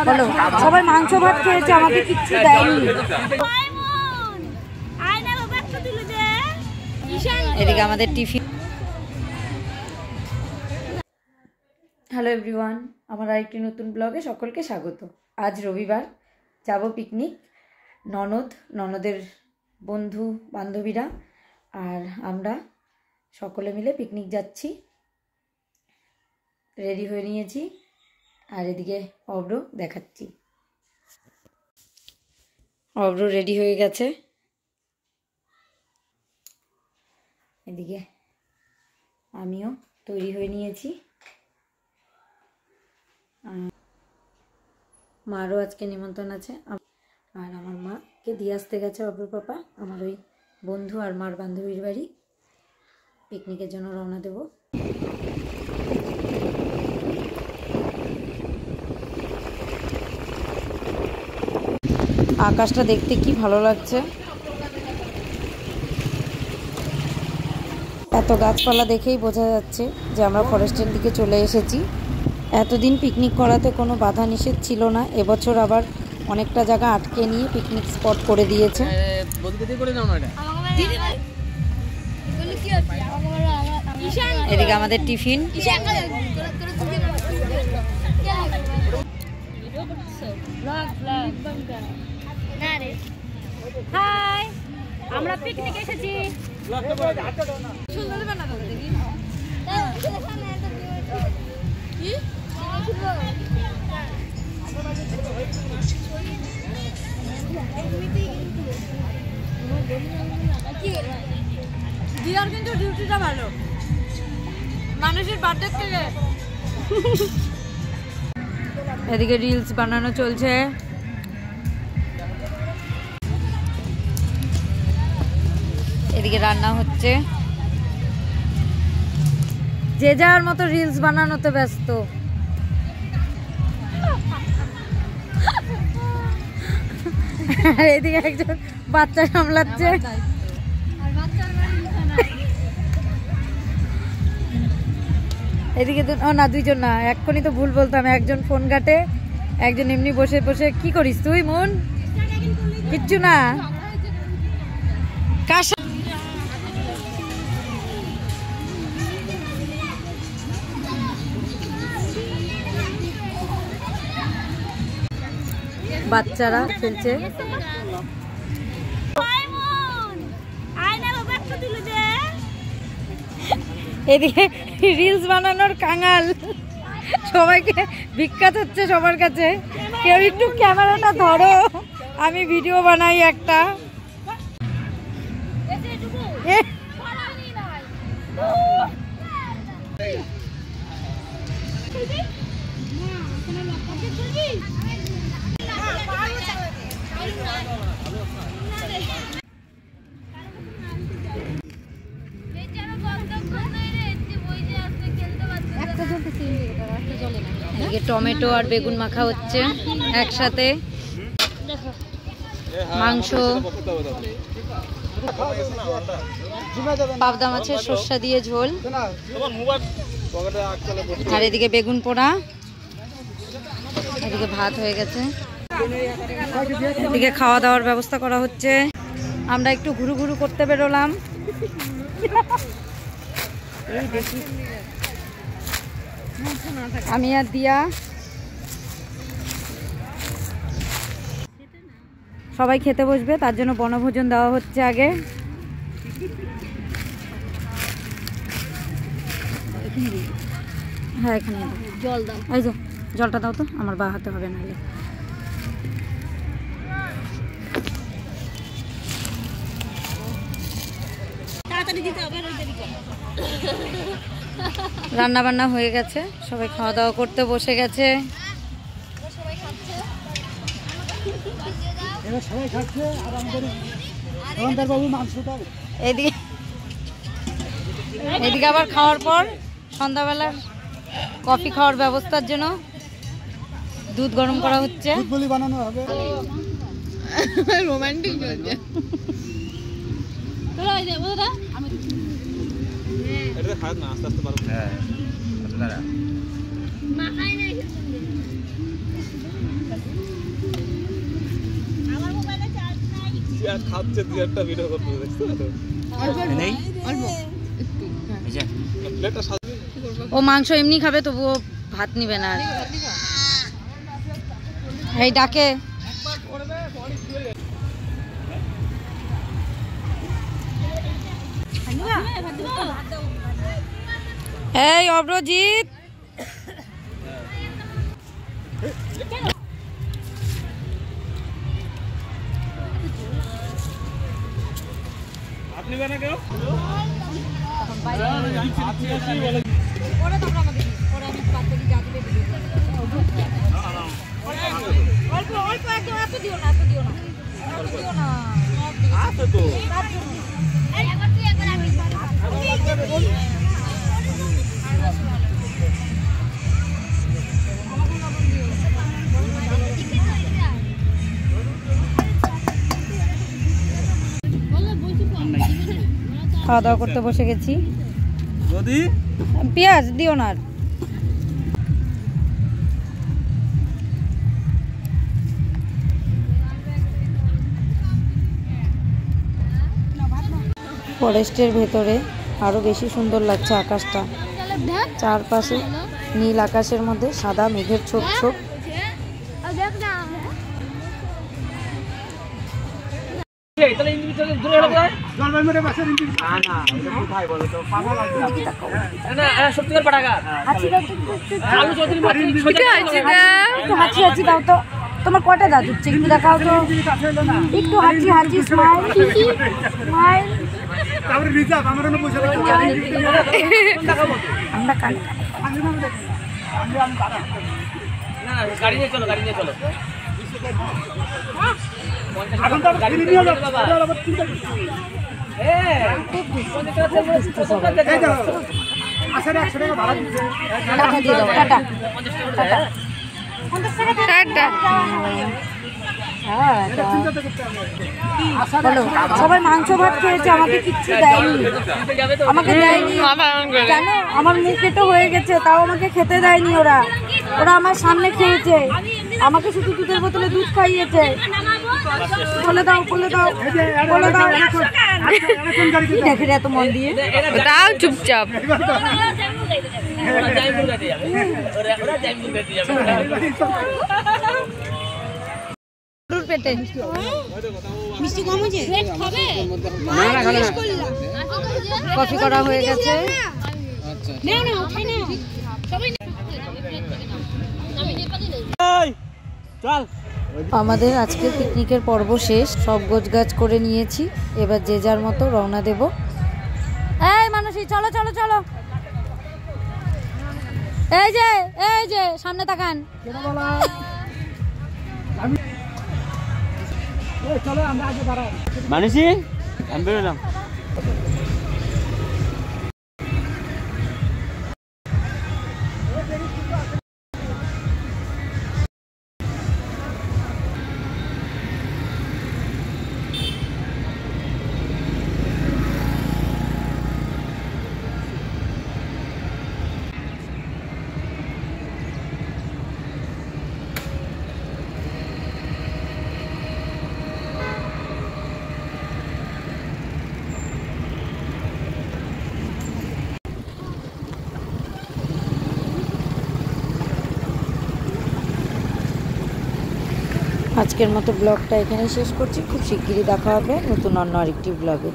বলো সবাই মাংস ভাত খেয়েছে, আমাকে কিচ্ছু দেয়নি। এদিকে আমাদের টিফিন। হ্যালো এভরিওয়ান, আমার আরেকটি নতুন ব্লগে সকলকে স্বাগত। আজ রবিবার, যাব পিকনিক। ননদের বন্ধু বান্ধবীরা আর আমরা সকলে মিলে পিকনিক যাচ্ছি। রেডি হয়ে নিয়েছি আর এদিকে অব্র দেখাচ্ছি। অব্র রেডি হয়ে গেছে, এদিকে আমিও তৈরি হয়ে নিয়েছি। মারও আজকে নিমন্ত্রণ আছে, আর আমার মাকে দিয়ে আসতে গেছে অব্রুর পাপা আমার ওই বন্ধু আর মার বান্ধবীর বাড়ি। পিকনিকের জন্য রওনা দেব। আকাশটা দেখতে কি ভালো লাগছে, এত গাছপালা দেখেই বোঝা যাচ্ছে যে আমরা ফরেস্টের দিকে চলে এসেছি। এতদিন পিকনিক করাতে কোনো বাধা নিষেধ ছিল না, এবছর আবার অনেকটা জায়গা আটকে নিয়ে পিকনিক স্পট করে দিয়েছে। এদিকে আমাদের টিফিন। হাই, আমরা পিকনিক এসেছি। দিয়ার কিন্তু ডিউটিটা ভালো, মানুষের বার্থডে থেকে। এদিকে রিলস বানানো চলছে। এদিকে রান্না হচ্ছে, যে যার মতো রিলস বানানোতে ব্যস্ত। আর এদিকে একজন বাচ্চা সামলাচ্ছে। এদিকে না, দুইজন না, এক্ষুনি তো ভুল বলতাম। একজন ফোন ঘাটে, একজন এমনি বসে বসে। কি করিস তুই মন? কিচ্ছু না। বাচ্চারা খেলছে। এদিকে রিলস বানানোর কাঙাল, সবাইকে বিখ্যাত হচ্ছে সবার কাছে। কেউ একটু ক্যামেরাটা ধরো, আমি ভিডিও বানাই একটা। টমেটো আর বেগুন মাখা হচ্ছে একসাথে। মাংস, পাবদা মাছের সর্ষা দিয়ে ঝোল, আর এদিকে বেগুন পোড়া। এদিকে ভাত হয়ে গেছে, এদিকে খাওয়া দাওয়ার ব্যবস্থা করা হচ্ছে। আমরা একটু ঘুরু ঘুরু করতে বেরোলাম। এই দেখি আমি আর দিয়া সবাই খেতে বসবে, তার জন্য বনভোজন দেওয়া হচ্ছে আগে। হ্যাঁ, এখানে জল দাও। এই যে জলটা দাও তো, আমার বা হাতে হবে না। রান্না বান্না হয়ে গেছে, সবাই খাওয়া দাওয়া করতে বসে গেছে। এদিকে আবার খাওয়ার পর সন্ধ্যাবেলা কফি খাওয়ার ব্যবস্থার জন্য দুধ গরম করা হচ্ছে। বানানো হবে, রোমান্টিক চলছে। খাচ্ছে তুই একটা ভিডিও করতে দেখছো নেই অল্প একটু প্লেটটা সাজিয়ে ও মাংস এমনি খাবে তবুও ভাত নিবে না আর এই ডাকে এই অব্রজিৎ আপনি বানা কেউ খাওয়া দাওয়া করতে বসে গেছি যদি পেঁয়াজ দিও না আর ফরেস্টের ভেতরে আরো বেশি সুন্দর লাগছে আকাশটা চারপাশে নীল আকাশের মধ্যে সাদা মেঘের ছোপ ছোপ হাঁচি হাঁচি দাও তো তোমার কটা দাঁত হচ্ছে একটু দেখাও তো একটু হাঁচি হাঁচি স্মাইল স্মাইল আমরা কানে গাড়ি নিয়ে চলো গাড়ি নিয়ে চলো টাকা দিয়ে দাও টাটা বলো সবাই মাংস ভাত খেয়েছে আমাকে কিচ্ছু দেয়নি আমাকে দেয়নি জানো আমার মুখে তো হয়ে গেছে তাও আমাকে খেতে দেয়নি ওরা ওরা আমার সামনে খেয়েছে আমাকে শুধু দুধের বোতলে দুধ খাইয়েছে বলে দাও বলে দাও বলে দাও দেখে রে এত মন দিয়ে দাও চুপচাপ পেটে মিষ্টি কম হয়েছে কফি করা হয়ে গেছে আমাদের আজকের পিকনিকের পর্ব শেষ সব গোছগাছ করে নিয়েছি এবার যে যার মতো রওনা দেব এই মানুষই চলো চলো চলো এই যে সামনে তাকান মানুষই আমি বেরোলাম আজকের মতো ব্লগটা এখানেই শেষ করছি খুব শিগগিরই দেখা হবে নতুন অন্য আরেকটি ব্লগে